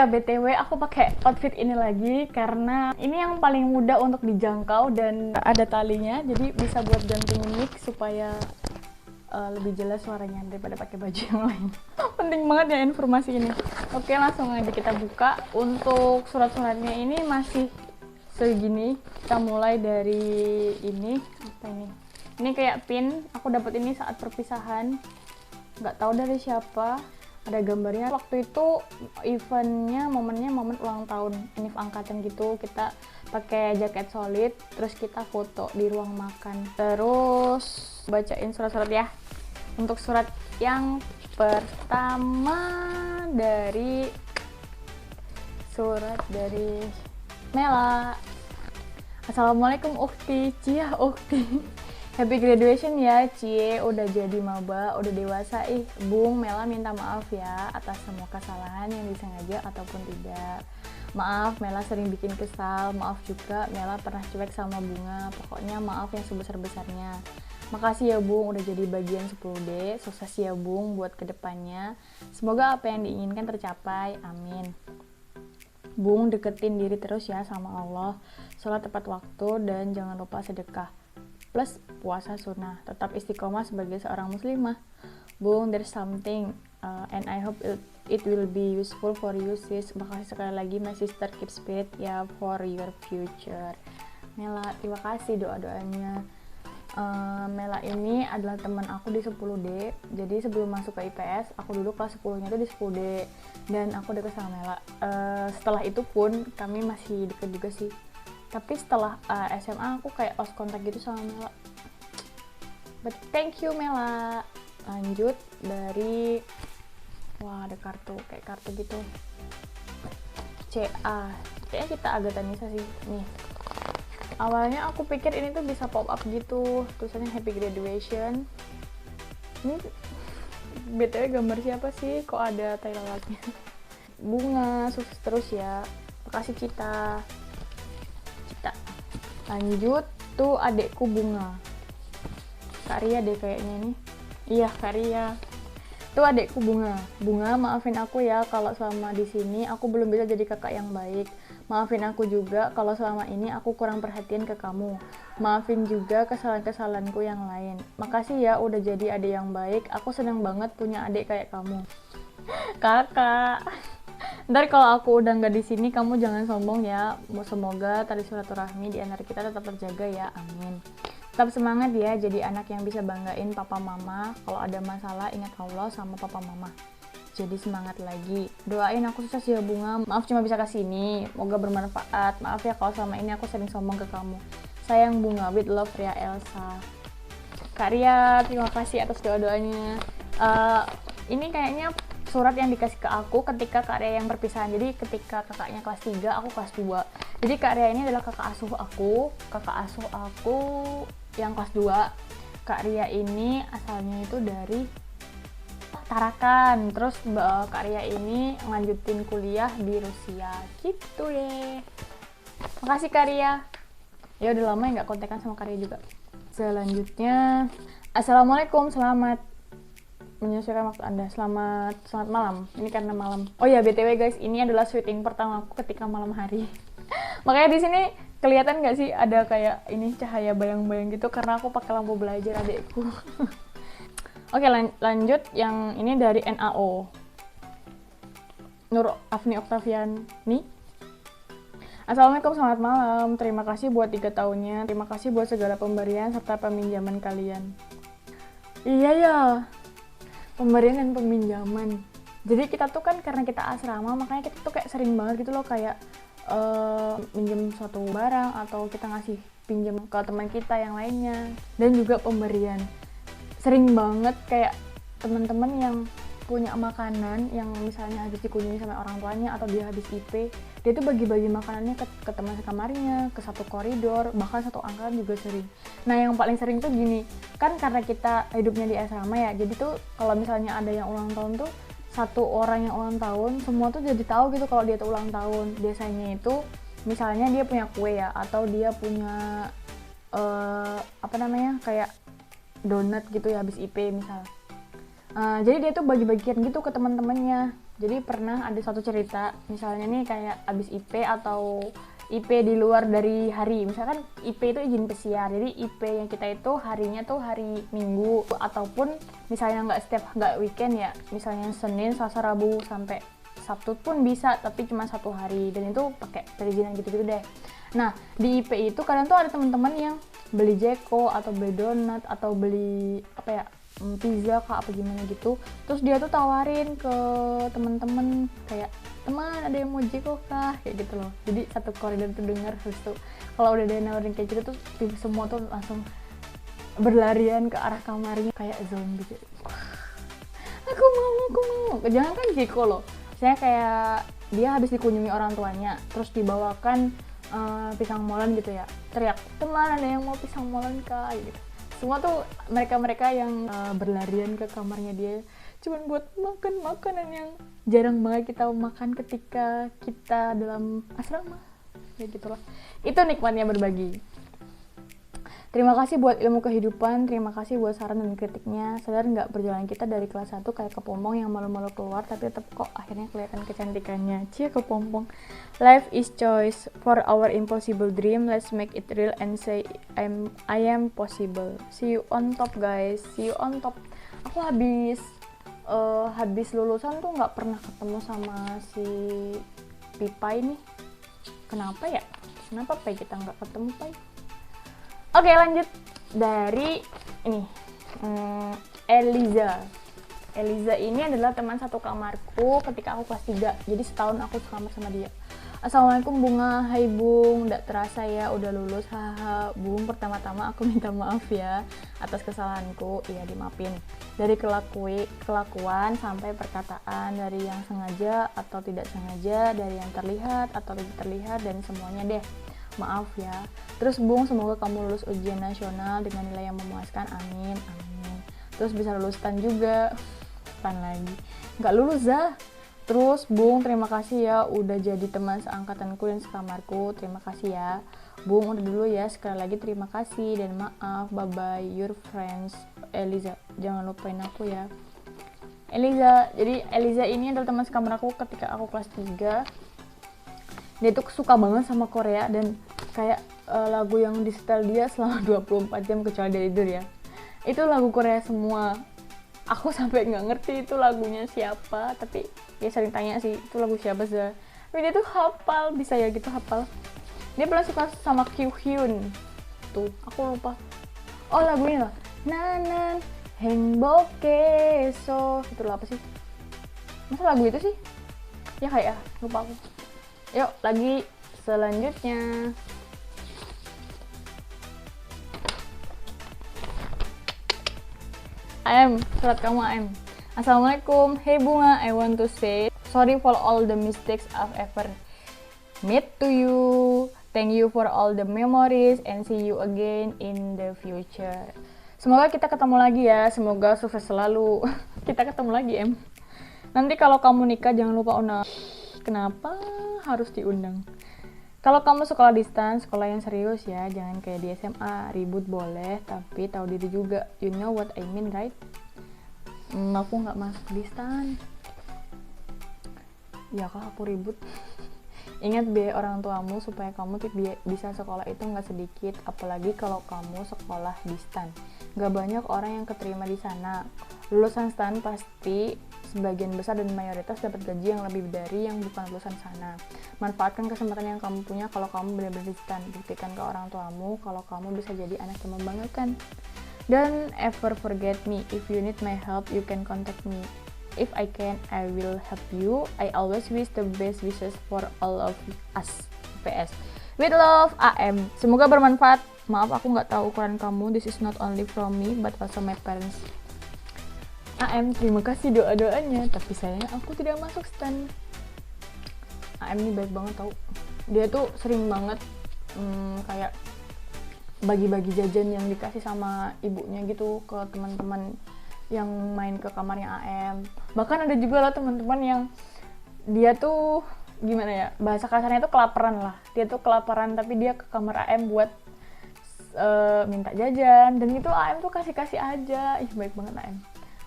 ya, BTW aku pakai outfit ini lagi karena ini yang paling mudah untuk dijangkau dan ada talinya, jadi bisa buat gantungin mic supaya lebih jelas suaranya daripada pakai baju yang lain. Penting banget ya informasi ini. Oke, langsung aja kita buka. Untuk surat-suratnya ini masih segini. Kita mulai dari ini. Apa ini? Ini kayak pin. Aku dapat ini saat perpisahan. Nggak tahu dari siapa. Ada gambarnya. Waktu itu eventnya, momennya momen ulang tahun univ angkatan gitu. Kita pakai jaket solid, terus kita foto di ruang makan. Terus bacain surat-surat ya. Untuk surat yang pertama dari Mela. Assalamualaikum Ukti, Cia Ukti. Happy graduation ya Cie, udah jadi maba, udah dewasa. Bung, Mela minta maaf ya atas semua kesalahan yang disengaja ataupun tidak. Maaf, Mela sering bikin kesal. Maaf juga, Mela pernah cuek sama Bunga. Pokoknya maaf yang sebesar-besarnya. Makasih ya Bung, udah jadi bagian 10D. Sukses ya Bung buat kedepannya. Semoga apa yang diinginkan tercapai, amin. Bung, deketin diri terus ya sama Allah. Sholat tepat waktu dan jangan lupa sedekah. Plus puasa sunnah, tetap istiqomah sebagai seorang muslimah. Bung, there's something and I hope it will be useful for you sis. Makasih sekali lagi my sister, keep spirit ya for your future. Mela, terima kasih doa-doanya. Mela ini adalah teman aku di 10D. Jadi sebelum masuk ke IPS, aku dulu kelas 10-nya itu di 10D dan aku deket sama Mela. Setelah itu pun kami masih deket juga sih. Tapi setelah SMA aku kayak lost contact gitu sama Mela. But thank you Mela. Lanjut dari, wah ada kartu, kayak kartu gitu. CA. Kayaknya kita agak Tanisa sih. Nih. Awalnya aku pikir ini tuh bisa pop up gitu. Tulisannya happy graduation. Ini BTW gambar siapa sih? Kok ada tai lalatnya? Bunga, sukses terus ya. Makasih Cita. Lanjut tuh adekku Bunga. Kak Ria deh kayaknya nih. Iya, Kak Ria. Tuh adekku Bunga. Bunga, maafin aku ya kalau selama di sini aku belum bisa jadi kakak yang baik. Maafin aku juga kalau selama ini aku kurang perhatian ke kamu. Maafin juga kesalahan-kesalahanku yang lain. Makasih ya udah jadi adik yang baik. Aku seneng banget punya adik kayak kamu. Kakak. Ntar kalau aku udah nggak di sini, kamu jangan sombong ya. Semoga tali silaturahmi di antara kita tetap terjaga ya, amin. Tetap semangat ya, jadi anak yang bisa banggain papa mama. Kalau ada masalah, ingat Allah sama papa mama. Jadi semangat lagi. Doain aku sukses ya Bunga. Maaf cuma bisa kesini. Semoga bermanfaat. Maaf ya kalau selama ini aku sering sombong ke kamu. Sayang Bunga, with love Ria Elsa. Kak Ria, terima kasih atas doa-doanya. Ini kayaknya surat yang dikasih ke aku ketika Kak Ria yang perpisahan. Jadi ketika kakaknya kelas 3, aku kelas 2. Jadi Kak Ria ini adalah kakak asuh aku yang kelas 2. Kak Ria ini asalnya itu dari Tarakan. Terus Kak Ria ini ngelanjutin kuliah di Rusia. Gitu deh. Makasih Kak Ria. Ya udah lama ya nggak kontekan sama Kak Ria juga. Selanjutnya, Assalamualaikum, selamat menyesuaikan waktu Anda. Selamat malam. Ini karena malam. Oh ya, BTW guys, ini adalah syuting pertama aku ketika malam hari. Makanya di sini kelihatan nggak sih ada kayak ini cahaya bayang-bayang gitu karena aku pakai lampu belajar adekku. Oke, lanjut yang ini dari NAO. Nur Afni Oktaviani. Assalamualaikum, selamat malam. Terima kasih buat 3 tahunnya. Terima kasih buat segala pemberian serta peminjaman kalian. Iya ya. Pemberian dan peminjaman. Jadi kita tuh kan karena kita asrama, makanya kita tuh kayak sering banget gitu loh kayak minjem suatu barang atau kita ngasih pinjam ke teman kita yang lainnya. Dan juga pemberian. Sering banget kayak teman-teman yang punya makanan yang misalnya habis dikunjungi sama orang tuanya atau dia habis IP, dia tuh bagi-bagi makanannya ke teman sekamarnya, ke satu koridor, bahkan satu angkatan juga sering. Nah yang paling sering tuh gini, kan karena kita hidupnya di asrama ya, jadi tuh kalau misalnya ada yang ulang tahun tuh, satu orang yang ulang tahun, semua tuh jadi tahu gitu kalau dia tuh ulang tahun. Biasanya itu, misalnya dia punya kue ya, atau dia punya kayak donat gitu ya habis IP misal. Jadi dia tuh bagi-bagian gitu ke teman-temannya. Jadi pernah ada suatu cerita, misalnya nih kayak abis IP atau IP di luar dari hari, misalkan IP itu izin pesiar, jadi IP yang kita itu harinya tuh hari Minggu, ataupun misalnya nggak weekend ya, misalnya Senin, Selasa, Rabu sampai Sabtu pun bisa, tapi cuma 1 hari, dan itu pakai perizinan gitu-gitu deh. Nah di IP itu kadang tuh ada teman-teman yang beli Jeko atau beli donat atau beli apa ya, pizza kak apa gimana gitu, terus dia tuh tawarin ke temen-temen kayak, teman ada yang mau Jeko kah, kayak gitu loh. Jadi satu koridor tuh denger, terus tuh kalau udah dia nawarin kayak gitu tuh semua tuh langsung berlarian ke arah kamarnya kayak zombie gitu. aku mau jangan kan Jeko loh, saya kayak dia habis dikunjungi orang tuanya terus dibawakan pisang molen gitu ya, teriak, teman ada yang mau pisang molen kah, gitu. Semua tuh mereka yang berlarian ke kamarnya dia cuman buat makan makanan yang jarang banget kita makan ketika kita dalam asrama, kayak gitulah. Itu nikmatnya berbagi. Terima kasih buat ilmu kehidupan, terima kasih buat saran dan kritiknya. Sadar nggak perjalanan kita dari kelas 1 kayak kepompong yang malu-malu keluar, tapi tetap kok akhirnya kelihatan kecantikannya. Cie kepompong. Life is choice. For our impossible dream, let's make it real and say I am possible. See you on top guys, see you on top. Aku habis lulusan tuh nggak pernah ketemu sama si Pipa ini. Kenapa ya? Kenapa Pai kita nggak ketemu Pai? Oke lanjut dari ini Eliza. Eliza ini adalah teman satu kamarku ketika aku kelas 3. Jadi setahun aku sekamar sama dia. Assalamualaikum Bunga, hai Bung, gak terasa ya udah lulus, haha. Bung, pertama-tama aku minta maaf ya atas kesalahanku, iya dimaafin. Dari kelakuan sampai perkataan, dari yang sengaja atau tidak sengaja, dari yang terlihat atau tidak terlihat, dan semuanya deh. Maaf ya. Terus Bung, semoga kamu lulus ujian nasional dengan nilai yang memuaskan, amin, amin. Terus bisa lulus STAN juga, STAN lagi, nggak lulus Zah. Terus Bung, terima kasih ya udah jadi teman seangkatanku dan sekamarku, terima kasih ya. Bung, udah dulu ya, sekali lagi terima kasih dan maaf, bye bye, your friends, Eliza. Jangan lupain aku ya. Eliza, jadi Eliza ini adalah teman sekamar aku ketika aku kelas 3. Dia tuh suka banget sama Korea dan kayak lagu yang di setel dia selama 24 jam kecuali dia tidur ya, itu lagu Korea semua. Aku sampai nggak ngerti itu lagunya siapa, tapi dia sering tanya sih itu lagu siapa sih. Tapi dia tuh hafal, bisa ya gitu hafal. Dia pernah suka sama Kyuhyun tuh, aku lupa. Oh lagunya lah, nanan henboke so, itu apa sih? Masa lagu itu sih? Ya kayak lupa aku. Yuk lagi selanjutnya. AM, surat kamu AM. Assalamualaikum, hey Bunga, I want to say sorry for all the mistakes I've ever made to you. Thank you for all the memories and see you again in the future. Semoga kita ketemu lagi ya, semoga sukses selalu. Kita ketemu lagi Em. Nanti kalau kamu nikah jangan lupa undang. Kenapa harus diundang? Kalau kamu sekolah distance, sekolah yang serius ya, jangan kayak di SMA, ribut boleh, tapi tahu diri juga. You know what I mean, right? Aku nggak masuk distance. Ya kalau aku ribut. Ingat biaya orang tuamu supaya kamu bisa sekolah itu nggak sedikit, apalagi kalau kamu sekolah distance. Nggak banyak orang yang keterima di sana. Lulusan STAN pasti sebagian besar dan mayoritas dapat gaji yang lebih dari yang bukan lulusan sana. Manfaatkan kesempatan yang kamu punya kalau kamu benar-benar di STAN. Buktikan ke orang tuamu kalau kamu bisa jadi anak yang membanggakan. Don't ever forget me. If you need my help, you can contact me. If I can, I will help you. I always wish the best wishes for all of us. PS. With love, AM. Semoga bermanfaat. Maaf aku nggak tahu ukuran kamu. This is not only from me, but also my parents. AM, terima kasih doa-doanya. Tapi sayangnya aku tidak masuk STAN. AM ini baik banget tau. Dia tuh sering banget kayak bagi-bagi jajan yang dikasih sama ibunya gitu ke teman-teman yang main ke kamarnya AM. Bahkan ada juga lah teman-teman yang dia tuh gimana ya, bahasa kasarnya tuh kelaparan lah. Dia tuh kelaparan tapi dia ke kamar AM buat minta jajan, dan itu AM tuh kasih-kasih aja. Ih baik banget AM.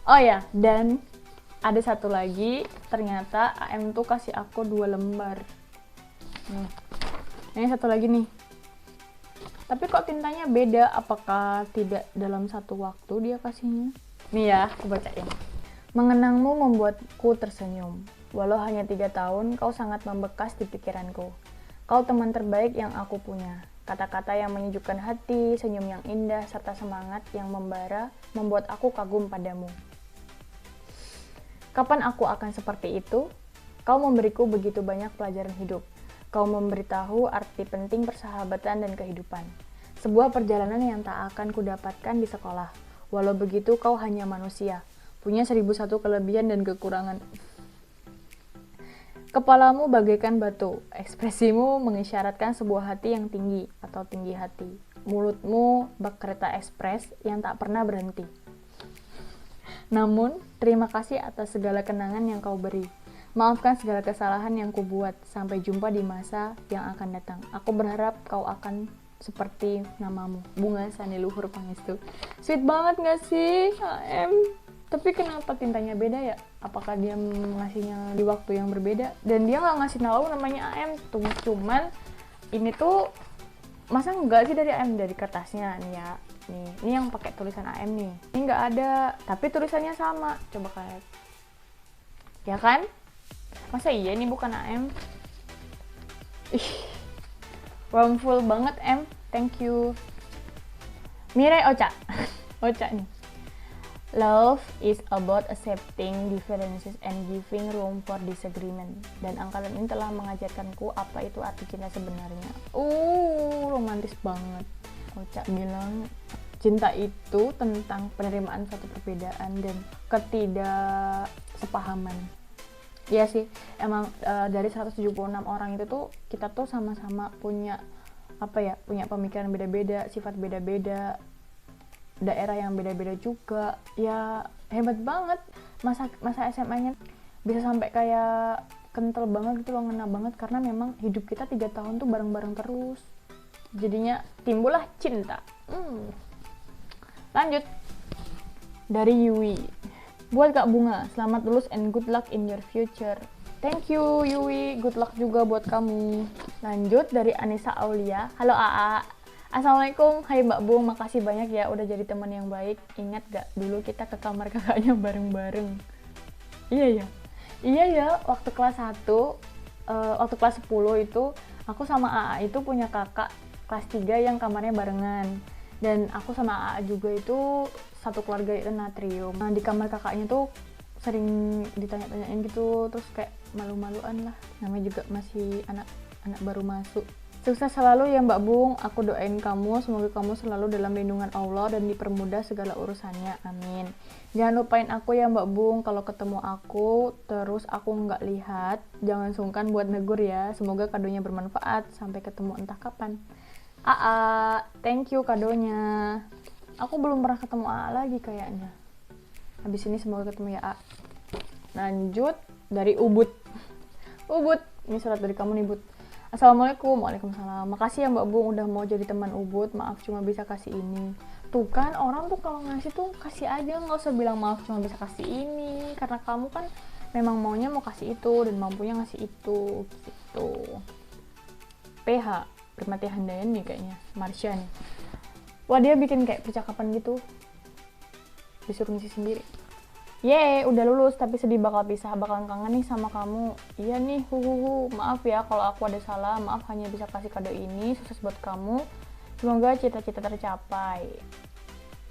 Oh ya, dan ada satu lagi, ternyata AM tuh kasih aku 2 lembar. Nih, ini satu lagi nih. Tapi kok tintanya beda, apakah tidak dalam satu waktu dia kasihnya? Nih ya, aku bacain. Mengenangmu membuatku tersenyum. Walau hanya 3 tahun, kau sangat membekas di pikiranku. Kau teman terbaik yang aku punya. Kata-kata yang menyejukkan hati, senyum yang indah, serta semangat yang membara membuat aku kagum padamu. Kapan aku akan seperti itu? Kau memberiku begitu banyak pelajaran hidup. Kau memberitahu arti penting persahabatan dan kehidupan. Sebuah perjalanan yang tak akan kudapatkan di sekolah. Walau begitu, kau hanya manusia. Punya 1001 kelebihan dan kekurangan. Kepalamu bagaikan batu. Ekspresimu mengisyaratkan sebuah hati yang tinggi atau tinggi hati. Mulutmu bak kereta ekspres yang tak pernah berhenti. Namun, terima kasih atas segala kenangan yang kau beri. Maafkan segala kesalahan yang kubuat. Sampai jumpa di masa yang akan datang. Aku berharap kau akan seperti namamu. Bunga Sani Luhur Pangestu. Sweet banget gak sih, AM? Tapi kenapa tintanya beda ya? Apakah dia ngasihnya di waktu yang berbeda? Dan dia gak ngasih tahu namanya AM. Cuman ini tuh masa enggak sih dari AM, dari kertasnya nih ya. Nih, ini yang pakai tulisan AM nih. Ini nggak ada, tapi tulisannya sama. Coba kalian. Ya kan? Masa iya ini bukan AM? Ih, warmful banget M, thank you. Mirai Ocha, Ocha nih. Love is about accepting differences and giving room for disagreement. Dan angkatan ini telah mengajarkanku apa itu arti cinta sebenarnya. Romantis banget. Ocha bilang cinta itu tentang penerimaan suatu perbedaan dan ketidaksepahaman. Iya sih, emang dari 176 orang itu tuh kita tuh sama-sama punya punya pemikiran beda-beda, sifat beda-beda, daerah yang beda-beda juga. Ya hebat banget, masa SMA-nya bisa sampai kayak kental banget gitu loh, ngena banget karena memang hidup kita 3 tahun tuh bareng-bareng terus. Jadinya timbullah cinta. Lanjut dari Yui. Buat Kak Bunga, selamat lulus and good luck in your future. Thank you Yui, good luck juga buat kamu. Lanjut dari Anissa Aulia. Halo AA. Assalamualaikum, hai Mbak Bung, makasih banyak ya udah jadi teman yang baik. Ingat gak dulu kita ke kamar kakaknya bareng-bareng? Iya ya, waktu kelas 1, waktu kelas 10 itu aku sama AA itu punya kakak kelas 3 yang kamarnya barengan. Dan aku sama AA juga itu satu keluarga itu natrium. Nah, di kamar kakaknya tuh sering ditanya-tanyain gitu, terus kayak malu-maluan lah. Namanya juga masih anak baru masuk. Sukses selalu ya Mbak Bung, aku doain kamu, semoga kamu selalu dalam lindungan Allah dan dipermudah segala urusannya, amin. Jangan lupain aku ya Mbak Bung, kalau ketemu aku, terus aku nggak lihat, jangan sungkan buat negur ya, semoga kadonya bermanfaat, sampai ketemu entah kapan. AA, thank you kadonya. Aku belum pernah ketemu AA lagi kayaknya. Habis ini semoga ketemu ya AA. Lanjut dari Ubud. Ubud, ini surat dari kamu nih Bud. Assalamualaikum. Waalaikumsalam. Makasih ya Mbak Bung udah mau jadi teman Ubud. Maaf cuma bisa kasih ini. Tuh kan orang tuh kalau ngasih tuh kasih aja, nggak usah bilang maaf cuma bisa kasih ini. Karena kamu kan memang maunya mau kasih itu dan mampunya ngasih itu gitu. PH Permati Handayani kayaknya, Marsha nih. Wah dia bikin kayak percakapan gitu, disuruh ngisi sendiri. Yeay, udah lulus tapi sedih bakal pisah, bakalan kangen nih sama kamu. Iya nih, maaf ya kalau aku ada salah, maaf hanya bisa kasih kado ini, sukses buat kamu. Semoga cita-cita tercapai.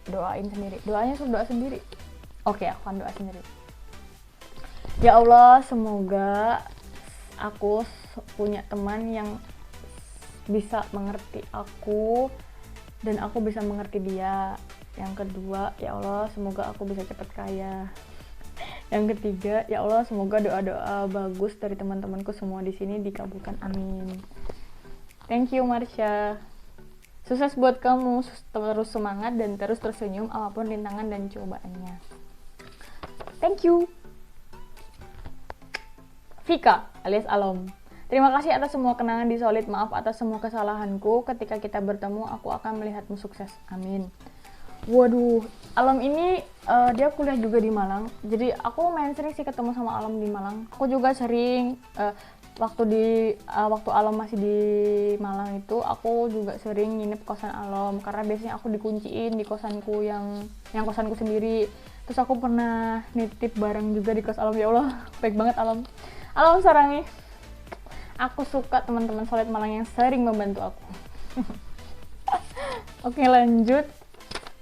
Doain sendiri, doanya suruh doa sendiri. Oke, aku akan doa sendiri. Ya Allah, semoga aku punya teman yang bisa mengerti aku dan aku bisa mengerti dia. Yang kedua, ya Allah semoga aku bisa cepat kaya. Yang ketiga, ya Allah semoga doa-doa bagus dari teman-temanku semua di sini dikabulkan, amin. Thank you Marsha. Sukses buat kamu, terus semangat dan terus tersenyum apapun rintangan dan cobaannya. Thank you. Vika alias Alom. Terima kasih atas semua kenangan di Solid. Maaf atas semua kesalahanku. Ketika kita bertemu, aku akan melihatmu sukses. Amin. Waduh, Alam ini dia kuliah juga di Malang. Jadi aku main sering sih ketemu sama Alam di Malang. Aku juga sering waktu Alam masih di Malang itu, aku juga sering nginep kosan Alam karena biasanya aku dikunciin di kosanku yang kosanku sendiri. Terus aku pernah nitip barang juga di kos Alam. Ya Allah, baik banget Alam. Alam sarangi. Aku suka teman-teman solid Malang yang sering membantu aku. Oke, lanjut.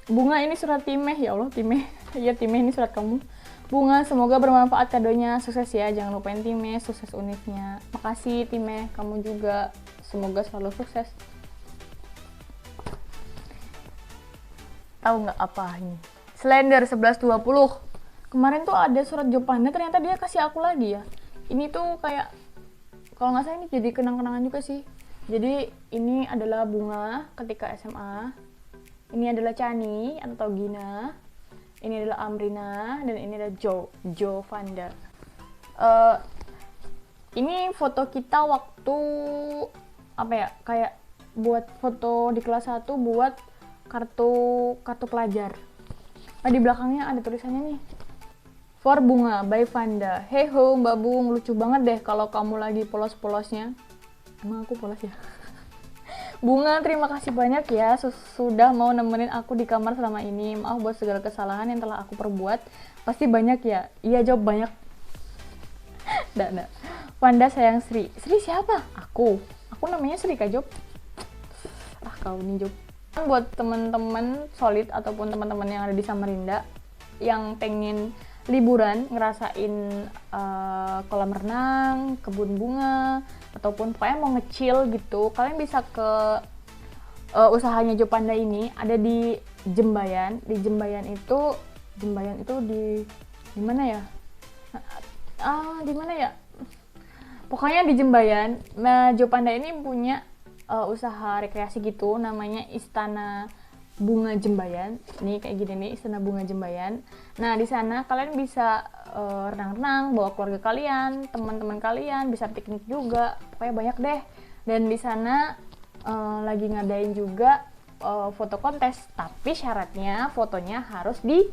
Bunga, ini surat Timeh. Ya Allah, Timeh. Iya, Timeh, ini surat kamu. Bunga, semoga bermanfaat kadonya. Sukses ya, jangan lupain Timeh, sukses unitnya. Makasih Timeh, kamu juga. Semoga selalu sukses. Tahu nggak apa ini? Slender 1120. Kemarin tuh ada surat jawabannya, ternyata dia kasih aku lagi ya. Ini tuh kayak, kalau nggak salah ini jadi kenang-kenangan juga sih. Jadi ini adalah Bunga ketika SMA. Ini adalah Chani atau Gina. Ini adalah Amrina dan ini adalah Jo Vanda. Ini foto kita waktu apa ya? Kayak buat foto di kelas 1 buat kartu pelajar. Di belakangnya ada tulisannya nih. For Bunga by Vanda. Hey ho Mbak Bung, lucu banget deh kalau kamu lagi polos-polosnya. Emang aku polos ya? Bunga, terima kasih banyak ya sudah mau nemenin aku di kamar selama ini. Maaf buat segala kesalahan yang telah aku perbuat. Pasti banyak ya? Iya, jawab banyak. Nggak. Vanda sayang Sri. Sri siapa? Aku namanya Sri Kak Job. Kau nih Job. Buat teman-teman solid ataupun teman-teman yang ada di Samarinda yang pengen liburan ngerasain kolam renang, kebun bunga, ataupun pokoknya mau nge-chill gitu, kalian bisa ke usahanya Jo Panda ini. Ada di Jembayan. Di Jembayan itu di mana ya? Di mana ya? Pokoknya di Jembayan. Nah, Jo Panda ini punya usaha rekreasi gitu, namanya Istana Bunga Jembayan. Nih kayak gini nih, Istana Bunga Jembayan. Nah, di sana kalian bisa renang-renang, bawa keluarga kalian, teman-teman kalian, bisa piknik juga. Pokoknya banyak deh. Dan di sana lagi ngadain juga foto kontes, tapi syaratnya fotonya harus di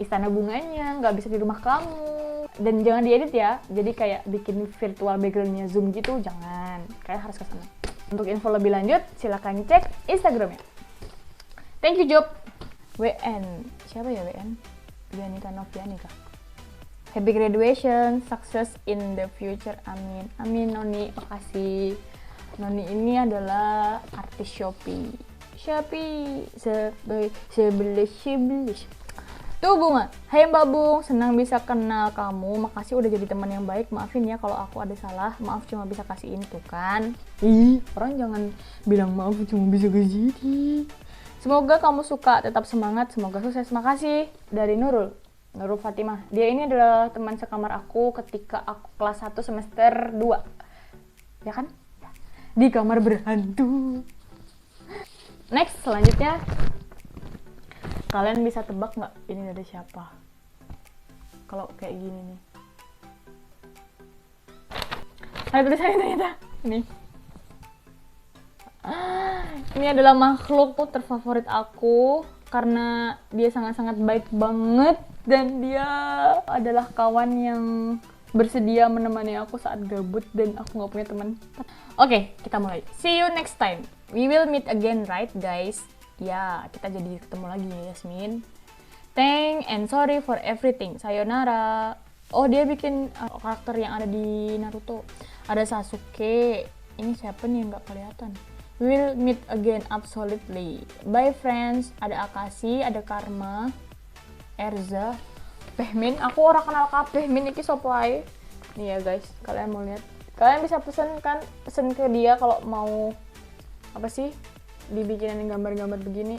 Istana Bunganya, nggak bisa di rumah kamu. Dan jangan diedit ya. Jadi kayak bikin virtual backgroundnya Zoom gitu, jangan. Kalian harus ke sana. Untuk info lebih lanjut, silakan cek Instagramnya. Thank you Job. WN, siapa ya WN? Wianika Novianika. Happy graduation, success in the future, amin. Amin Noni, makasih. Noni ini adalah artis Shopee. Sebelah. Tuh Bunga, hai Mbak Bung, senang bisa kenal kamu. Makasih udah jadi teman yang baik. Maafin ya kalau aku ada salah. Maaf cuma bisa kasih itu kan. Orang jangan bilang maaf cuma bisa kasih ini. Semoga kamu suka, tetap semangat, semoga sukses. Makasih. Dari Nurul Fatimah. Dia ini adalah teman sekamar aku ketika aku kelas 1 semester 2. Ya kan? Di kamar berhantu. Next, selanjutnya. Kalian bisa tebak nggak ini dari siapa? Kalau kayak gini nih. Ada tulisannya ternyata. Ini adalah makhluk terfavorit aku karena dia sangat-sangat baik banget dan dia adalah kawan yang bersedia menemani aku saat gabut dan aku nggak punya teman. Oke, kita mulai. See you next time. We will meet again, right guys? Ya, kita jadi ketemu lagi ya Yasmin. Thank and sorry for everything. Sayonara. Oh, dia bikin karakter yang ada di Naruto. Ada Sasuke. Ini siapa nih yang nggak kelihatan? We'll meet again, absolutely. Bye friends. Ada Akashi, ada Karma, Erza, Pehmin. Aku orang kenal kabeh Min iki sopo ae. Nih ya guys, kalian mau lihat. Kalian bisa pesen ke dia kalau mau apa sih? Dibikinin gambar-gambar begini.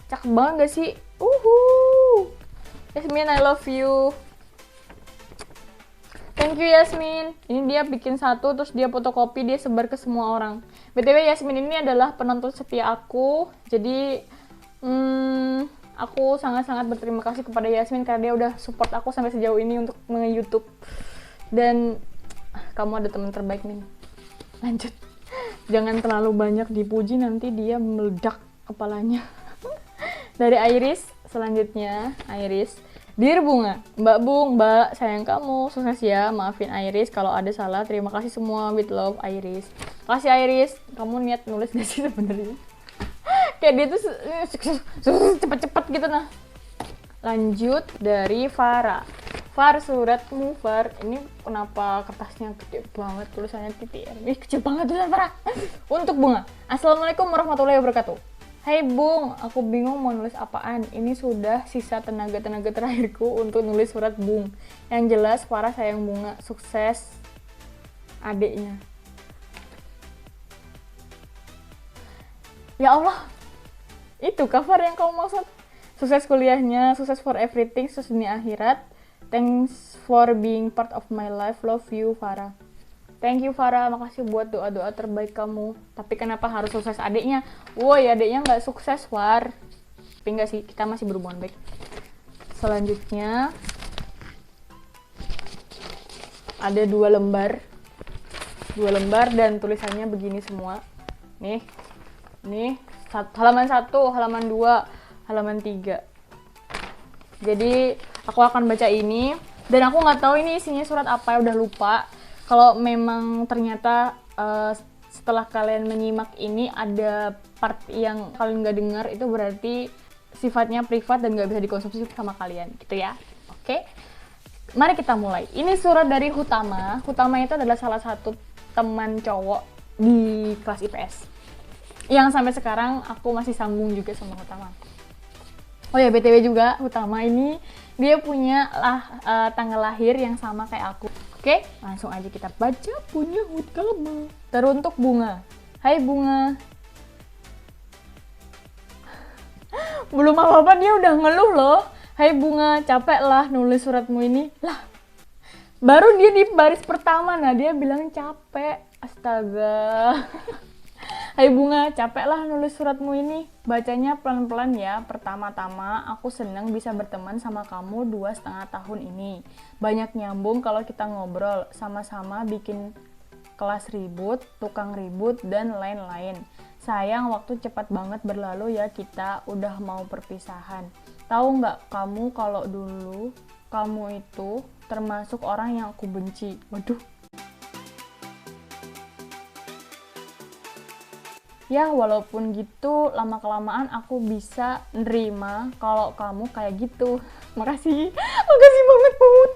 Cakep banget gak sih? Yasmin, I love you. Thank you Yasmin. Ini dia bikin satu, terus dia fotokopi, dia sebar ke semua orang. BTW Yasmin ini adalah penonton setia aku. Jadi aku sangat-sangat berterima kasih kepada Yasmin karena dia udah support aku sampai sejauh ini untuk nge-YouTube. Dan kamu ada teman terbaik nih. Lanjut. Jangan terlalu banyak dipuji, nanti dia meledak kepalanya. Dari Iris, Selanjutnya, Iris. Dear Bunga, Mbak Bung, Mbak, sayang kamu, sukses ya. Maafin Iris kalau ada salah. Terima kasih semua, with love, Iris. Kasih Iris, kamu niat nulis gak sih sebenarnya? Kayak dia tuh cepet-cepet gitu nah. Lanjut dari Farah. Far, suratmu Far. Ini kenapa kertasnya gede banget, tulisannya titik. Ih, kecil banget tulisan Farah. Untuk Bunga. Assalamualaikum warahmatullahi wabarakatuh. Hai Bung, aku bingung mau nulis apaan. Ini sudah sisa tenaga-tenaga terakhirku untuk nulis surat Bung. Yang jelas Farah sayang Bunga, sukses adiknya. Ya Allah, itu cover yang kamu maksud. Sukses kuliahnya, sukses for everything, sukses dunia akhirat. Thanks for being part of my life, love you Farah. Thank you Farah, makasih buat doa-doa terbaik kamu. Tapi kenapa harus sukses adiknya? Woi, adiknya nggak sukses, Far. Tapi nggak sih, kita masih berhubungan baik. Selanjutnya ada 2 lembar. 2 lembar dan tulisannya begini semua. Nih, halaman 1, halaman 2, halaman 3. Jadi aku akan baca ini dan aku nggak tahu ini isinya surat apa, udah lupa. Kalau memang ternyata setelah kalian menyimak ini ada part yang kalian nggak dengar, itu berarti sifatnya privat dan nggak bisa dikonsumsi sama kalian, gitu ya. Oke, mari kita mulai. Ini surat dari Hutama. Hutama itu adalah salah satu teman cowok di kelas IPS yang sampai sekarang aku masih sambung juga sama Hutama. Oh ya, BTW juga Hutama ini dia punya tanggal lahir yang sama kayak aku. Oke, langsung aja kita baca punya Hutama. Teruntuk Bunga. Hai Bunga. Belum apa-apa dia udah ngeluh loh. Hai Bunga, capek lah nulis suratmu ini. Lah, baru dia di baris pertama, nah dia bilang capek. Astaga. Hai Bunga, capek lah nulis suratmu ini. Bacanya pelan-pelan ya. Pertama-tama aku seneng bisa berteman sama kamu 2,5 tahun ini. Banyak nyambung kalau kita ngobrol. Sama-sama bikin kelas ribut, tukang ribut, dan lain-lain. Sayang waktu cepat banget berlalu ya, kita udah mau perpisahan. Tahu nggak kamu kalau dulu kamu itu termasuk orang yang aku benci. Waduh. Ya, walaupun gitu, lama-kelamaan aku bisa nerima kalau kamu kayak gitu. Makasih banget, Put.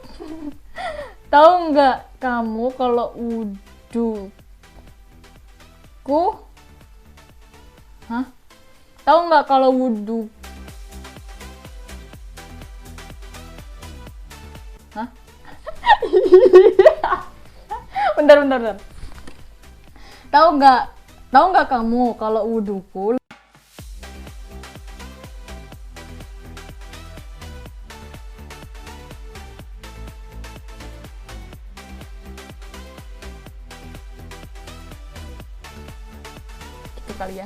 Tahu nggak kamu kalau wudhuku? Hah? Tahu nggak kalau wudhu? Hah? Bentar. Tahu nggak kamu kalau wudhuku? Gitu kali ya.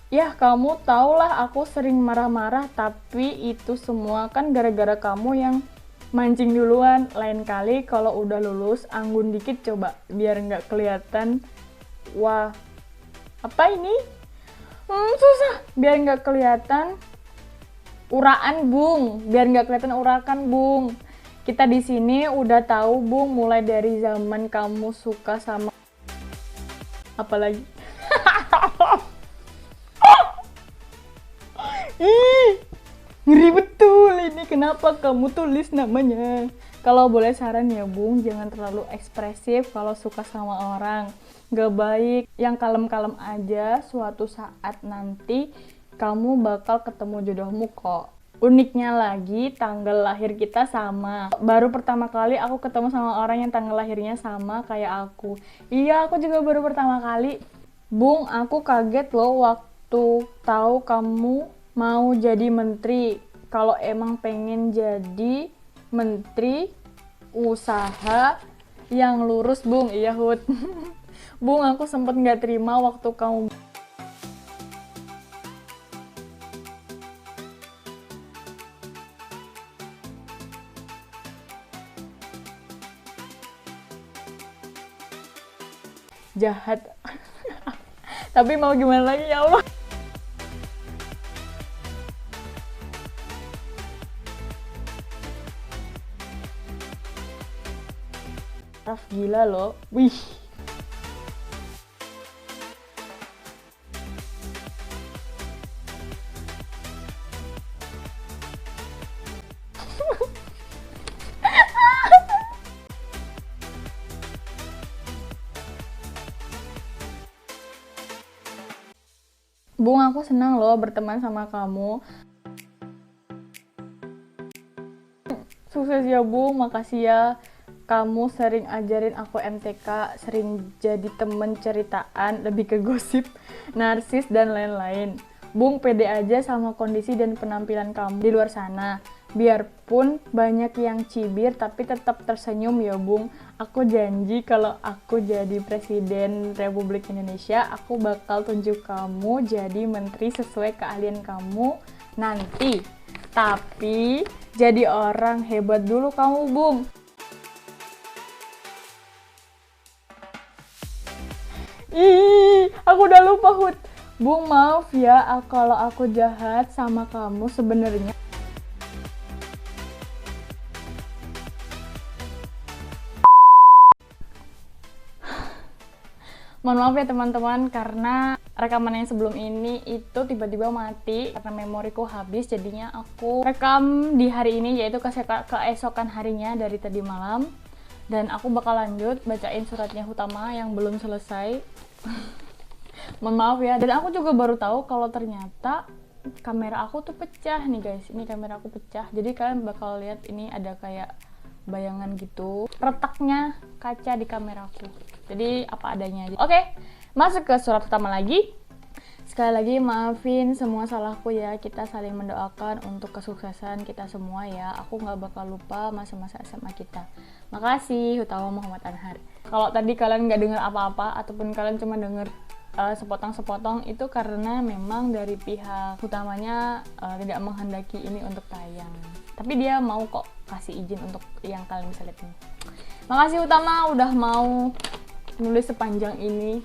Ya, kamu tahulah aku sering marah-marah, tapi itu semua kan gara-gara kamu yang mancing duluan. Lain kali kalau udah lulus, anggun dikit coba, biar nggak kelihatan. Wah, apa ini? Susah. Biar nggak kelihatan uraan, Bung. Biar nggak kelihatan urakan, Bung. Kita di sini udah tahu, Bung, mulai dari zaman kamu suka sama apalagi. Ih, ngeri betul ini. Kenapa kamu tulis namanya? Kalau boleh saran ya Bung, jangan terlalu ekspresif kalau suka sama orang. Gak baik, yang kalem-kalem aja. Suatu saat nanti kamu bakal ketemu jodohmu kok. Uniknya lagi, tanggal lahir kita sama. Baru pertama kali aku ketemu sama orang yang tanggal lahirnya sama kayak aku. Iya, aku juga baru pertama kali. Bung, aku kaget loh waktu tahu kamu mau jadi menteri. Kalau emang pengen jadi menteri, usaha yang lurus, Bung. Iya, Hud. Bung, aku sempet nggak terima waktu kamu jahat. Tapi mau gimana lagi ya Allah. Raf gila loh. Wih. Bung, aku senang loh berteman sama kamu. Sukses ya Bung, makasih ya. Kamu sering ajarin aku MTK, sering jadi temen ceritaan, lebih ke gosip, narsis, dan lain-lain. Bung, pede aja sama kondisi dan penampilan kamu di luar sana. Biarpun banyak yang cibir, tapi tetap tersenyum ya Bung. Aku janji kalau aku jadi Presiden Republik Indonesia, aku bakal tunjuk kamu jadi menteri sesuai keahlian kamu nanti. Tapi jadi orang hebat dulu kamu Bung. Ih, aku udah lupa Hud. Bung, maaf ya kalau aku jahat sama kamu sebenarnya. Mohon maaf ya teman-teman, karena rekaman yang sebelum ini itu tiba-tiba mati karena memoriku habis, jadinya aku rekam di hari ini, yaitu keesokan harinya dari tadi malam. Dan aku bakal lanjut bacain suratnya Hutama yang belum selesai. Mohon maaf ya. Dan aku juga baru tahu kalau ternyata kamera aku tuh pecah nih guys. Ini kamera aku pecah. Jadi kalian bakal lihat ini ada kayak bayangan gitu. Retaknya kaca di kameraku. Jadi apa adanya aja. Oke, masuk ke surat Hutama lagi. Sekali lagi maafin semua salahku ya. Kita saling mendoakan untuk kesuksesan kita semua ya. Aku nggak bakal lupa masa-masa SMA kita. Makasih Hutama Muhammad Anhar. Kalau tadi kalian nggak dengar apa-apa ataupun kalian cuma dengar sepotong-sepotong, itu karena memang dari pihak utamanya tidak menghendaki ini untuk tayang. Tapi dia mau kok kasih izin untuk yang kalian bisa lihat ini. Makasih Utama udah mau nulis sepanjang ini.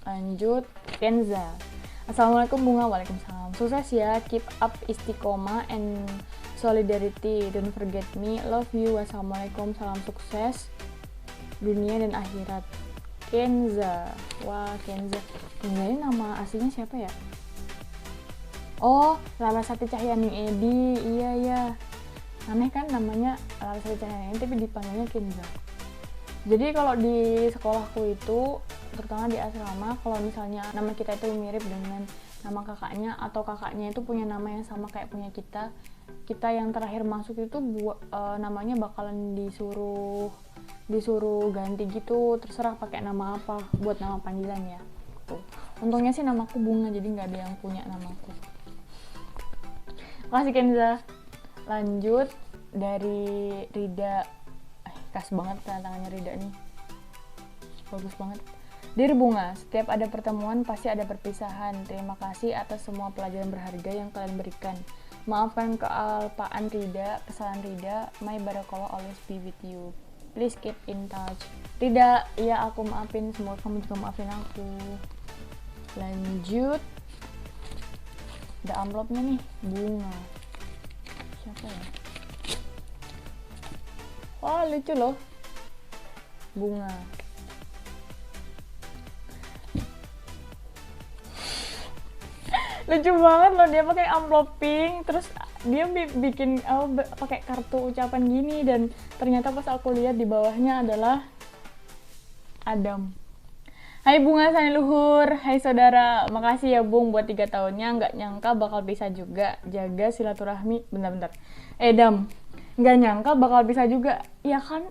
Lanjut, Kenza. Assalamualaikum Bunga, waalaikumsalam. Sukses ya, keep up istiqomah and solidarity. Don't forget me, love you. Wassalamualaikum, salam sukses dunia dan akhirat. Kenza. Wah, Kenza. Kenza ini nama aslinya siapa ya? Oh, Larasati Cahyani Edi. Iya, iya. Aneh kan namanya Larasati Cahyani Edi, tapi dipanggilnya Kenza. Jadi kalau di sekolahku itu, terutama di asrama, kalau misalnya nama kita itu mirip dengan nama kakaknya, atau kakaknya itu punya nama yang sama kayak punya kita yang terakhir masuk itu namanya bakalan disuruh ganti gitu, terserah pakai nama apa buat nama panggilan ya. Tuh. Untungnya sih namaku Bunga, jadi nggak ada yang punya namaku. Makasih Kenza. Lanjut dari Rida. Khas banget tantangannya Rida nih. Bagus banget. Dear Bunga, setiap ada pertemuan pasti ada perpisahan. Terima kasih atas semua pelajaran berharga yang kalian berikan. Maafkan kealpaan Rida, kesalahan Rida. My barakallah always be with you. Please keep in touch. Rida, ya aku maafin. Semoga kamu juga maafin aku. Lanjut. Ada amplopnya nih. Bunga. Siapa ya? Wah, lucu loh. Bunga. Lucu banget loh, dia pakai amplop pink, terus dia bikin pakai kartu ucapan gini, dan ternyata pas aku lihat di bawahnya adalah Adam. Hai Bunga Sani Luhur, hai saudara, makasih ya Bung buat 3 tahunnya, nggak nyangka bakal bisa juga jaga silaturahmi. Bentar-bentar. Dam, nggak nyangka bakal bisa juga, ya kan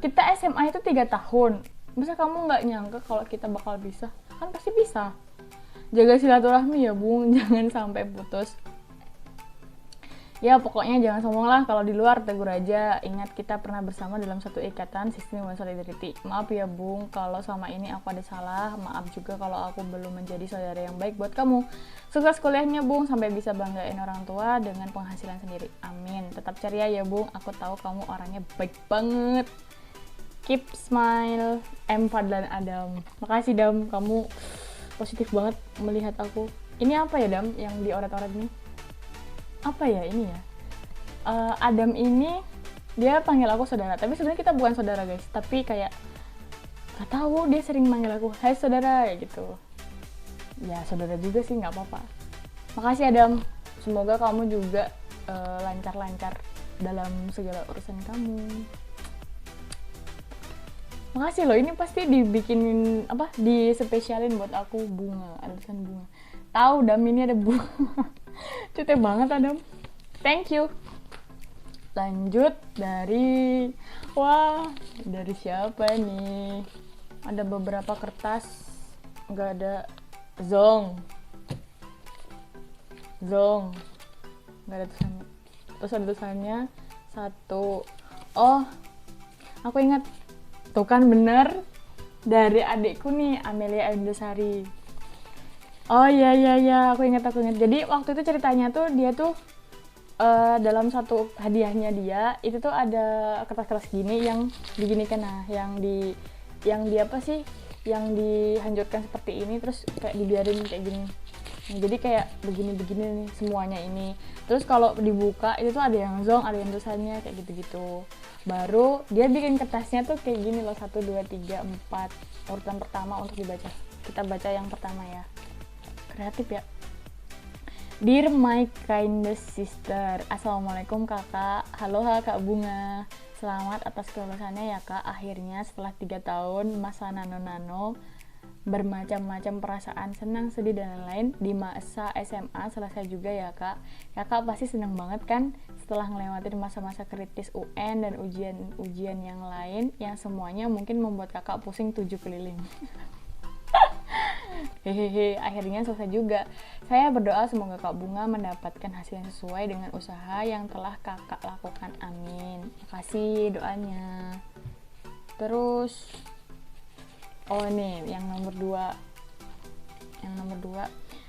kita SMA itu 3 tahun, masa kamu nggak nyangka kalau kita bakal bisa? Kan pasti bisa. Jaga silaturahmi ya Bung, jangan sampai putus. Ya pokoknya jangan sombong lah, kalau di luar tegur aja. Ingat kita pernah bersama dalam satu ikatan sistem solidarity. Maaf ya Bung kalau selama ini aku ada salah. Maaf juga kalau aku belum menjadi saudara yang baik buat kamu. Sukses kuliahnya Bung, sampai bisa banggain orang tua dengan penghasilan sendiri. Amin. Tetap ceria ya Bung, aku tahu kamu orangnya baik banget. Keep smile, M Fadlan Adam. Makasih Dam, kamu positif banget melihat aku. Ini apa ya Dam yang dioret-oret nih? Apa ya ini ya? Adam ini dia panggil aku saudara, tapi sebenarnya kita bukan saudara guys, tapi kayak gak tahu dia sering manggil aku hai saudara gitu. Ya saudara juga sih, nggak apa-apa. Makasih Adam, semoga kamu juga lancar-lancar dalam segala urusan kamu. Makasih loh, ini pasti dibikinin apa, dispesialin buat aku bunga, ada tulisan bunga. Tahu Dam, ini ada bunga. Cute banget Adam. Thank you. Lanjut dari siapa nih? Ada beberapa kertas, nggak ada Zong, nggak ada tulisannya. Terus ada tulisannya satu. Oh, aku ingat. Tuh kan bener, dari adikku nih, Amelia Ayundasari. Oh iya, aku ingat. Jadi waktu itu ceritanya tuh dia tuh dalam satu hadiahnya dia itu tuh ada kertas-kertas gini yang diginikan, nah yang di apa sih, yang dihancurkan seperti ini terus kayak dibiarin kayak gini. Nah, jadi kayak begini nih semuanya ini. Terus kalau dibuka itu tuh ada yang zong, ada yang tulisannya kayak gitu-gitu. Baru dia bikin kertasnya tuh kayak gini loh, 1, 2, 3, 4 urutan pertama untuk dibaca. Kita baca yang pertama ya. Kreatif ya. Dear my kindest sister, Assalamualaikum kakak. Halo Kak Bunga. Selamat atas kelulusannya ya kak. Akhirnya setelah 3 tahun masa nano bermacam-macam perasaan, senang, sedih, dan lain-lain di masa SMA selesai juga ya kak. Kakak pasti senang banget kan setelah ngelewatin masa-masa kritis UN dan ujian yang lain yang semuanya mungkin membuat kakak pusing 7 keliling. Hehehe, akhirnya selesai juga. Saya berdoa semoga Kak Bunga mendapatkan hasil yang sesuai dengan usaha yang telah kakak lakukan, amin. Makasih doanya. Terus nih yang nomor 2.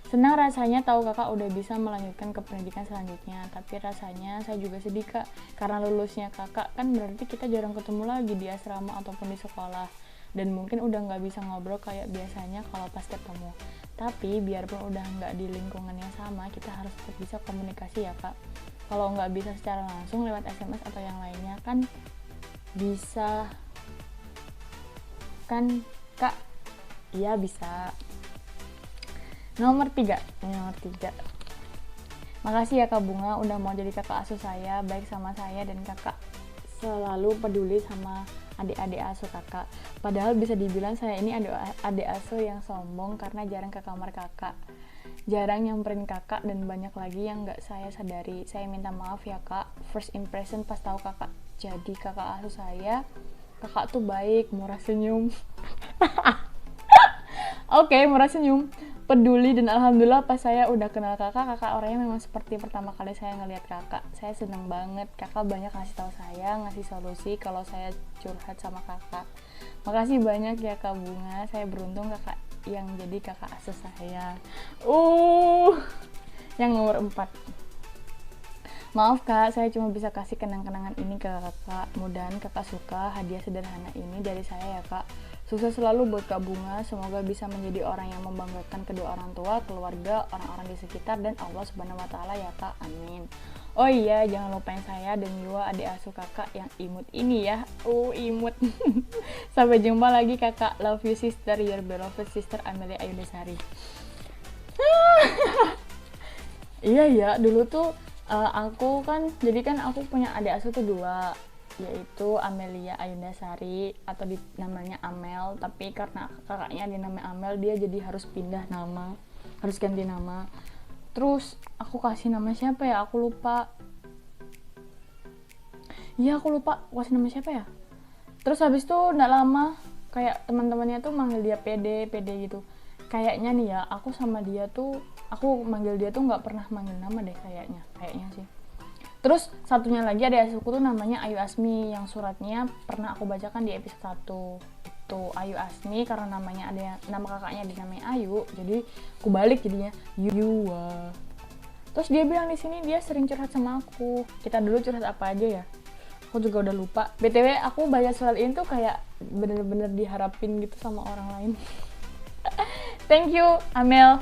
Senang rasanya tahu kakak udah bisa melanjutkan ke pendidikan selanjutnya, tapi rasanya saya juga sedih kak, karena lulusnya kakak kan berarti kita jarang ketemu lagi di asrama ataupun di sekolah, dan mungkin udah nggak bisa ngobrol kayak biasanya kalau pas ketemu. Tapi biarpun udah nggak di lingkungan yang sama, kita harus tetap bisa komunikasi ya kak. Kalau nggak bisa secara langsung lewat SMS atau yang lainnya kan bisa kan kak? Iya bisa. Nomor 3. Makasih ya Kak Bunga udah mau jadi kakak asuh saya, baik sama saya dan kakak selalu peduli sama adik-adik asuh kakak. Padahal bisa dibilang saya ini adik asuh yang sombong karena jarang ke kamar kakak, jarang nyamperin kakak, dan banyak lagi yang gak saya sadari. Saya minta maaf ya kak. First impression pas tahu kakak jadi kakak asuh saya, kakak tuh baik, murah senyum. Oke, murah senyum, peduli, dan alhamdulillah pas saya udah kenal kakak orangnya memang seperti pertama kali saya ngelihat kakak. Saya seneng banget, kakak banyak ngasih tahu saya, ngasih solusi kalau saya curhat sama kakak. Makasih banyak ya Kak Bunga, saya beruntung kakak yang jadi kakak asuh saya. Yang nomor 4. Maaf kak, saya cuma bisa kasih kenang-kenangan ini ke kakak. Mudahan kakak suka hadiah sederhana ini dari saya ya kak. Sukses selalu buat Kak Bunga, semoga bisa menjadi orang yang membanggakan kedua orang tua, keluarga, orang-orang di sekitar, dan Allah Subhanahu wa Ta'ala ya kak, amin. Oh iya, jangan lupain saya dan Yua, adik asuh kakak yang imut ini ya. Imut. Sampai jumpa lagi kakak, love you sister, your beloved sister Amelia Ayundasari. Iya ya, dulu tuh aku kan, jadi kan aku punya adik asuh tuh 2, yaitu Amelia Ayundasari atau namanya Amel, tapi karena kakaknya dinamanya Amel, dia jadi harus pindah nama, harus ganti nama. Terus aku kasih nama siapa ya, aku lupa kasih nama siapa ya. Terus habis itu nggak lama kayak teman-temannya tuh manggil dia PD gitu. Kayaknya nih ya, aku sama dia tuh, aku manggil dia tuh nggak pernah manggil nama deh kayaknya sih. Terus satunya lagi ada asuhku tuh namanya Ayu Asmi, yang suratnya pernah aku bacakan di episode 1. Itu Ayu Asmi karena namanya nama kakaknya dinamanya Ayu, jadi aku balik jadinya Yuwa. Terus dia bilang di sini dia sering curhat sama aku. Kita dulu curhat apa aja ya? Aku juga udah lupa. BTW aku baca surat ini tuh kayak bener-bener diharapin gitu sama orang lain. Thank you Amel.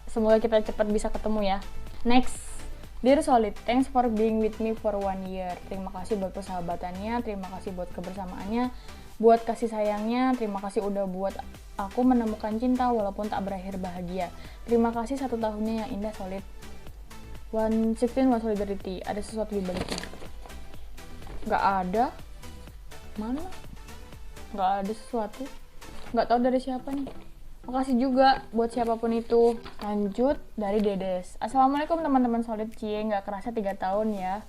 Semoga kita cepat bisa ketemu ya. Next, Dear Solid, thanks for being with me for 1 year. Terima kasih buat persahabatannya, terima kasih buat kebersamaannya, buat kasih sayangnya, terima kasih udah buat aku menemukan cinta walaupun tak berakhir bahagia. Terima kasih 1 tahunnya yang indah Solid. 116 One Solidarity, ada sesuatu di baliknya. Gak ada. Mana? Gak ada sesuatu. Gak tahu dari siapa nih. Makasih juga buat siapapun itu. Lanjut dari Dedes. Assalamualaikum teman-teman Solid Cie, nggak kerasa 3 tahun ya.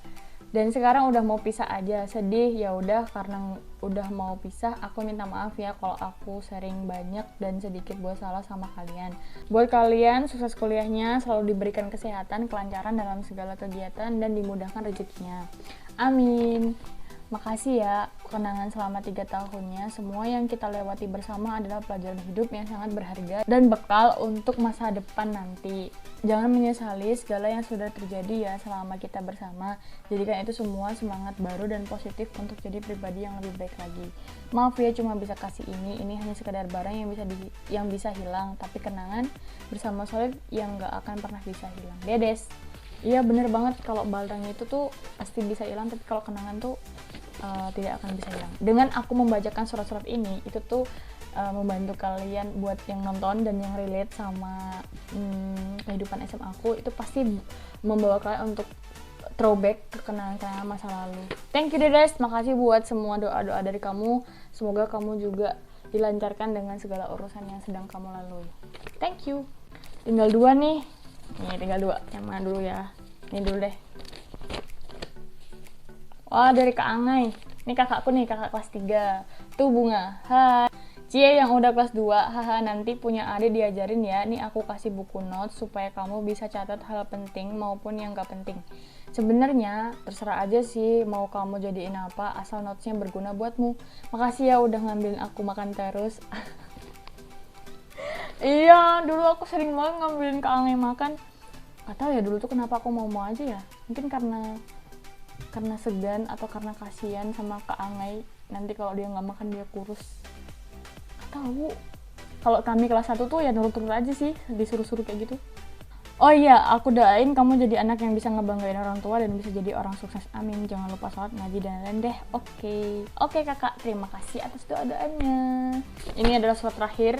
Dan sekarang udah mau pisah aja. Sedih ya udah, karena udah mau pisah. Aku minta maaf ya kalau aku sering banyak dan sedikit buat salah sama kalian. Buat kalian sukses kuliahnya, selalu diberikan kesehatan, kelancaran dalam segala kegiatan dan dimudahkan rezekinya. Amin. Makasih ya, kenangan selama 3 tahunnya. Semua yang kita lewati bersama adalah pelajaran hidup yang sangat berharga dan bekal untuk masa depan nanti. Jangan menyesali segala yang sudah terjadi ya selama kita bersama. Jadikan itu semua semangat baru dan positif untuk jadi pribadi yang lebih baik lagi. Maaf ya cuma bisa kasih ini hanya sekedar barang yang bisa hilang, tapi kenangan bersama Solid yang gak akan pernah bisa hilang. Dedes. Iya bener banget, kalau barang itu tuh pasti bisa hilang, tapi kalau kenangan tuh tidak akan bisa hilang. Dengan aku membacakan surat-surat ini, itu tuh membantu kalian buat yang nonton dan yang relate sama kehidupan SMA aku, itu pasti membawa kalian untuk throwback ke kenangan-kenangan masa lalu. Thank you Dedes, makasih buat semua doa-doa dari kamu. Semoga kamu juga dilancarkan dengan segala urusan yang sedang kamu lalui. Thank you. Tinggal 2 nih. Nih tinggal 2. Yang mana dulu ya? Ini dulu deh. Wah, dari Kak Angai. Ini kakakku nih, kakak kelas 3. Tuh Bunga. Hai. Cie yang udah kelas 2. Haha, nanti punya adik diajarin ya. Nih aku kasih buku notes supaya kamu bisa catat hal penting maupun yang gak penting. Sebenarnya terserah aja sih mau kamu jadiin apa, asal notesnya berguna buatmu. Makasih ya udah ngambilin aku makan terus. Iya, dulu aku sering banget ngambilin Kak Angai makan. Gak tau ya dulu tuh kenapa aku mau aja ya. Mungkin karena segan atau karena kasihan sama Kak Angai, nanti kalau dia nggak makan dia kurus. Gak tahu. Kalau kami kelas 1 tuh ya nurut-nurut aja sih, disuruh-suruh kayak gitu. Oh iya, aku doain kamu jadi anak yang bisa ngebanggain orang tua dan bisa jadi orang sukses. Amin. Jangan lupa sholat, ngaji, dan lain deh. Oke kakak, terima kasih atas doa-doanya. Ini adalah surat terakhir,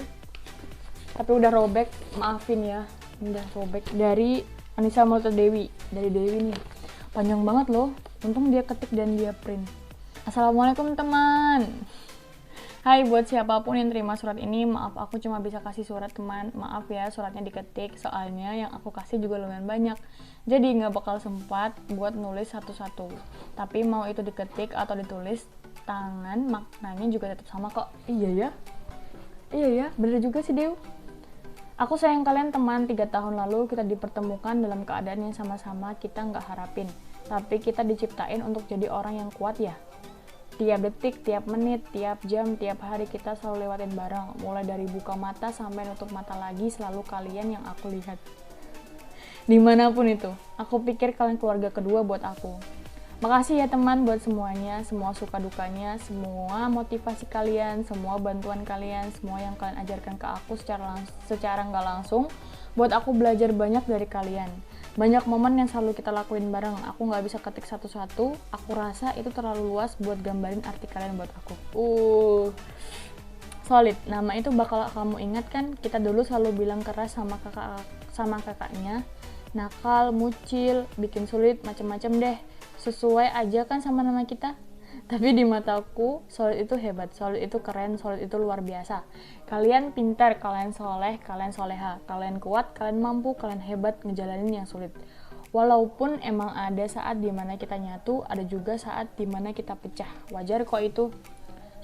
tapi udah robek, maafin ya. Udah robek. Dari Anissa Multa Dewi. Dari Dewi nih. Panjang banget loh. Untung dia ketik dan dia print. Assalamualaikum teman. Hai buat siapapun yang terima surat ini, maaf aku cuma bisa kasih surat teman. Maaf ya suratnya diketik, soalnya yang aku kasih juga lumayan banyak. Jadi nggak bakal sempat buat nulis satu-satu. Tapi mau itu diketik atau ditulis tangan, maknanya juga tetap sama kok. Iya ya, bener juga sih Dew. Aku sayang kalian teman, 3 tahun lalu kita dipertemukan dalam keadaan yang sama-sama kita nggak harapin. Tapi kita diciptain untuk jadi orang yang kuat ya. Tiap detik, tiap menit, tiap jam, tiap hari kita selalu lewatin bareng. Mulai dari buka mata sampai nutup mata lagi, selalu kalian yang aku lihat. Dimanapun itu, aku pikir kalian keluarga kedua buat aku. Makasih ya teman buat semuanya, semua suka dukanya, semua motivasi kalian, semua bantuan kalian, semua yang kalian ajarkan ke aku secara nggak langsung. Buat aku belajar banyak dari kalian. Banyak momen yang selalu kita lakuin bareng. Aku nggak bisa ketik satu-satu. Aku rasa itu terlalu luas buat gambarin arti kalian buat aku. Solid. Nama itu bakal kamu ingat kan? Kita dulu selalu bilang keras sama kakaknya. Nakal, mucil, bikin sulit, macem-macem deh. Sesuai aja kan sama nama kita. Tapi di mataku, Solid itu hebat, Solid itu keren, Solid itu luar biasa. Kalian pintar, kalian soleh, kalian soleha, kalian kuat, kalian mampu, kalian hebat ngejalanin yang sulit. Walaupun emang ada saat dimana kita nyatu, ada juga saat dimana kita pecah. Wajar kok itu.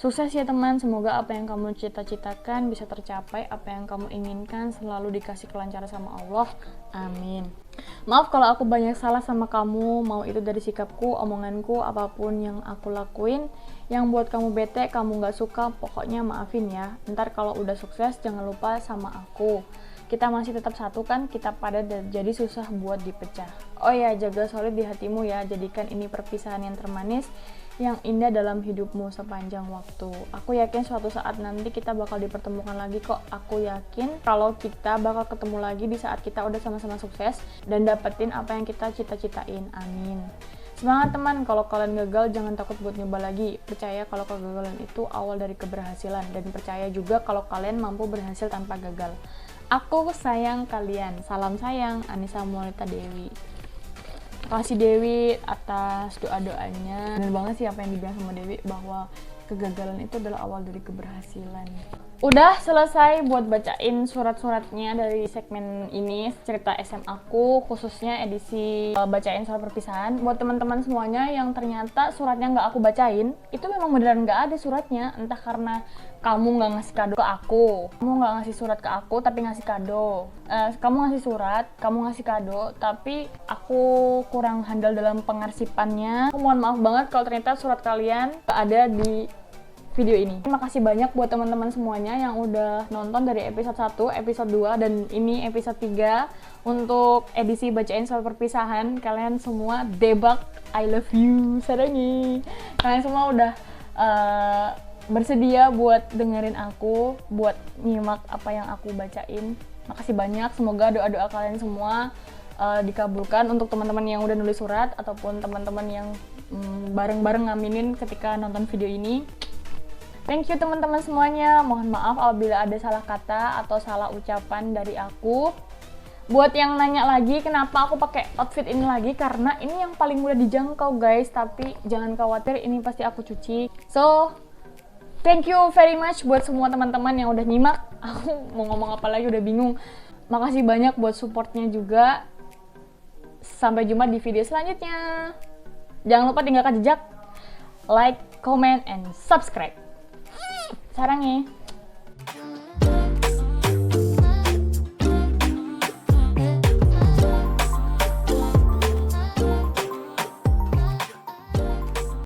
Sukses ya teman, semoga apa yang kamu cita-citakan bisa tercapai, apa yang kamu inginkan selalu dikasih kelancaran sama Allah. Amin. Maaf kalau aku banyak salah sama kamu, mau itu dari sikapku, omonganku, apapun yang aku lakuin yang buat kamu bete, kamu gak suka, pokoknya maafin ya. Ntar kalau udah sukses jangan lupa sama aku. kita masih tetap satu kan, kita padat dan jadi susah buat dipecah. Oh ya, jaga solid di hatimu ya, jadikan ini perpisahan yang termanis, yang indah dalam hidupmu sepanjang waktu. Aku yakin suatu saat nanti kita bakal dipertemukan lagi kok. Aku yakin kalau kita bakal ketemu lagi di saat kita udah sama-sama sukses dan dapetin apa yang kita cita-citain. Amin. Semangat teman, kalau kalian gagal jangan takut buat nyoba lagi. Percaya kalau kegagalan itu awal dari keberhasilan, dan percaya juga kalau kalian mampu berhasil tanpa gagal. Aku sayang kalian. Salam sayang, Anissa Maulita Dewi. Kasih Dewi atas doa-doanya. Bener banget sih apa yang dibilang sama Dewi, bahwa kegagalan itu adalah awal dari keberhasilan. Udah selesai buat bacain surat-suratnya dari segmen ini, cerita SM aku, khususnya edisi bacain surat perpisahan. Buat teman-teman semuanya yang ternyata suratnya nggak aku bacain, itu memang beneran nggak ada suratnya. Entah karena kamu nggak ngasih kado ke aku, kamu nggak ngasih surat ke aku tapi ngasih kado, kamu ngasih surat, kamu ngasih kado, tapi aku kurang handal dalam pengarsipannya. Aku mohon maaf banget kalau ternyata surat kalian nggak ada di video ini. Terima kasih banyak buat teman-teman semuanya yang udah nonton dari episode 1, episode 2, dan ini episode 3 untuk edisi bacain soal perpisahan. Kalian semua debak, I love you, sarangi. Kalian semua udah bersedia buat dengerin aku, buat nyimak apa yang aku bacain. Makasih banyak, semoga doa-doa kalian semua dikabulkan untuk teman-teman yang udah nulis surat ataupun teman-teman yang bareng-bareng ngaminin ketika nonton video ini. Thank you teman-teman semuanya, mohon maaf apabila ada salah kata atau salah ucapan dari aku. Buat yang nanya lagi kenapa aku pakai outfit ini lagi, karena ini yang paling mudah dijangkau guys, tapi jangan khawatir, ini pasti aku cuci. So, thank you very much buat semua teman-teman yang udah nyimak. Aku mau ngomong apa lagi, udah bingung. Makasih banyak buat supportnya juga. Sampai jumpa di video selanjutnya. Jangan lupa tinggalkan jejak, like, comment, and subscribe. Sarangi.